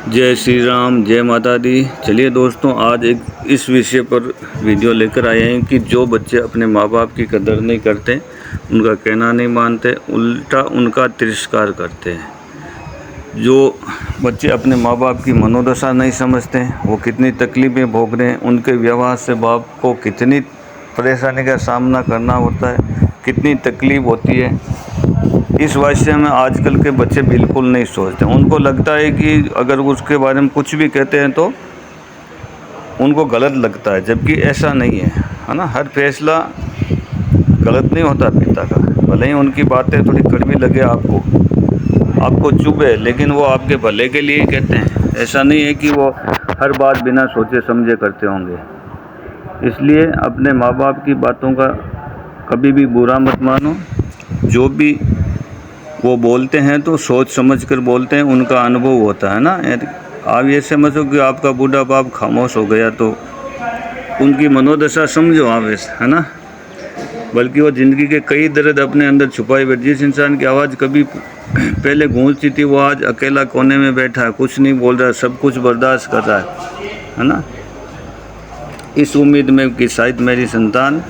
जय श्री राम, जय माता दी। चलिए दोस्तों, आज एक इस विषय पर वीडियो लेकर आए हैं कि जो बच्चे अपने माँ बाप की कदर नहीं करते, उनका कहना नहीं मानते, उल्टा उनका तिरस्कार करते हैं। जो बच्चे अपने माँ बाप की मनोदशा नहीं समझते हैं, वो कितनी तकलीफ़ें भोग रहे हैं, उनके व्यवहार से बाप को कितनी परेशानी का सामना करना होता है, कितनी तकलीफ़ होती है, इस विषय में आजकल के बच्चे बिल्कुल नहीं सोचते। उनको लगता है कि अगर उसके बारे में कुछ भी कहते हैं तो उनको गलत लगता है, जबकि ऐसा नहीं है ना। हर फैसला गलत नहीं होता पिता का, भले ही उनकी बातें थोड़ी कड़वी लगे आपको चुभे, लेकिन वो आपके भले के लिए ही कहते हैं। ऐसा नहीं है कि वो हर बात बिना सोचे समझे करते होंगे। इसलिए अपने माँ बाप की बातों का कभी भी बुरा मत मानो। जो भी वो बोलते हैं तो सोच समझ कर बोलते हैं, उनका अनुभव होता है ना। आप ये समझो कि आपका बूढ़ा बाप खामोश हो गया तो उनकी मनोदशा समझो आप, ऐसा है ना। बल्कि वो ज़िंदगी के कई दर्द अपने अंदर छुपाए बैठे। जिस इंसान की आवाज़ कभी पहले गूंजती थी, वो आज अकेला कोने में बैठा है, कुछ नहीं बोल रहा, सब कुछ बर्दाश्त कर रहा है ना। इस उम्मीद में कि शायद मेरी संतान,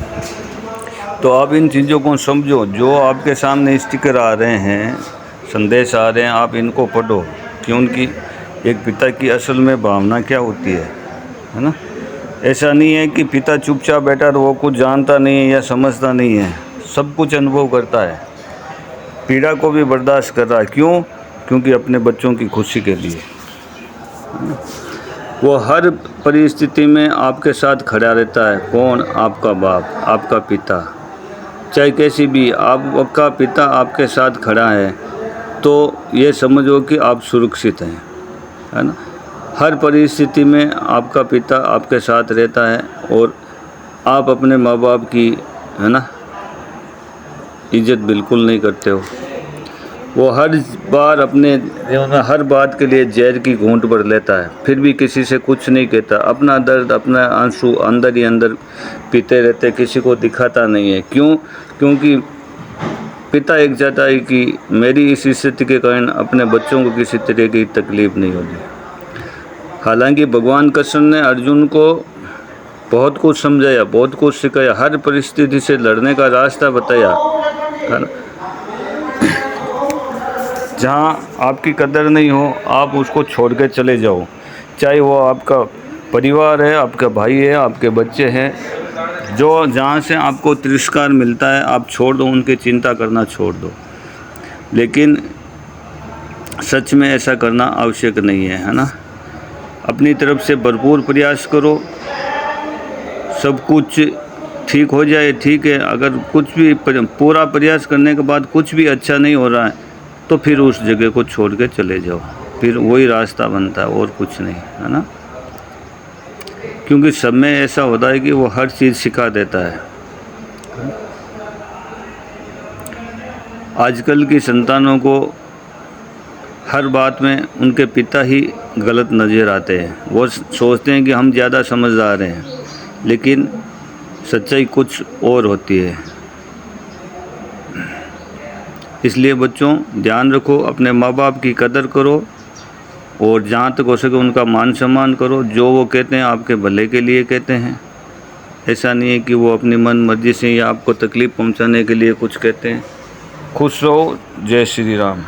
तो आप इन चीज़ों को समझो। जो आपके सामने स्टिकर आ रहे हैं, संदेश आ रहे हैं, आप इनको पढ़ो कि उनकी एक पिता की असल में भावना क्या होती है ना। ऐसा नहीं है कि पिता चुपचाप बैठा तो वो कुछ जानता नहीं है या समझता नहीं है, सब कुछ अनुभव करता है, पीड़ा को भी बर्दाश्त कर रहा है। क्यों? क्योंकि अपने बच्चों की खुशी के लिए वो हर परिस्थिति में आपके साथ खड़ा रहता है। कौन? आपका बाप, आपका पिता। चाहे कैसी भी आपका पिता आपके साथ खड़ा है तो ये समझो कि आप सुरक्षित हैं, है ना। हर परिस्थिति में आपका पिता आपके साथ रहता है और आप अपने माँ बाप की, है ना, इज्जत बिल्कुल नहीं करते हो। वो हर बार अपने हर बात के लिए जहर की घूंट भर लेता है, फिर भी किसी से कुछ नहीं कहता। अपना दर्द, अपना आंसू अंदर ही अंदर पीते रहते, किसी को दिखाता नहीं है। क्यों? क्योंकि पिता एक चाहता है कि मेरी इस स्थिति के कारण अपने बच्चों को किसी तरह की तकलीफ़ नहीं होगी। हालांकि भगवान कृष्ण ने अर्जुन को बहुत कुछ समझाया, बहुत कुछ सिखाया, हर परिस्थिति से लड़ने का रास्ता बताया, है ना। जहाँ आपकी कदर नहीं हो, आप उसको छोड़ के चले जाओ। चाहे वो आपका परिवार है, आपका भाई है, आपके बच्चे हैं, जो जहाँ से आपको तिरस्कार मिलता है आप छोड़ दो, उनकी चिंता करना छोड़ दो। लेकिन सच में ऐसा करना आवश्यक नहीं है ना। अपनी तरफ से भरपूर प्रयास करो, सब कुछ ठीक हो जाए, ठीक है। अगर कुछ भी पूरा प्रयास करने के बाद कुछ भी अच्छा नहीं हो रहा है तो फिर उस जगह को छोड़ के चले जाओ, फिर वही रास्ता बनता है और कुछ नहीं, है ना। क्योंकि सब में ऐसा होता है कि वो हर चीज़ सिखा देता है। आजकल की संतानों को हर बात में उनके पिता ही गलत नज़र आते हैं। वो सोचते हैं कि हम ज़्यादा समझदार हैं, लेकिन सच्चाई कुछ और होती है। इसलिए बच्चों, ध्यान रखो, अपने माँ बाप की कदर करो और जहाँ तक हो सके उनका मान सम्मान करो। जो वो कहते हैं आपके भले के लिए कहते हैं। ऐसा नहीं है कि वो अपनी मन मर्जी से या आपको तकलीफ़ पहुँचाने के लिए कुछ कहते हैं। खुश रहो। जय श्री राम।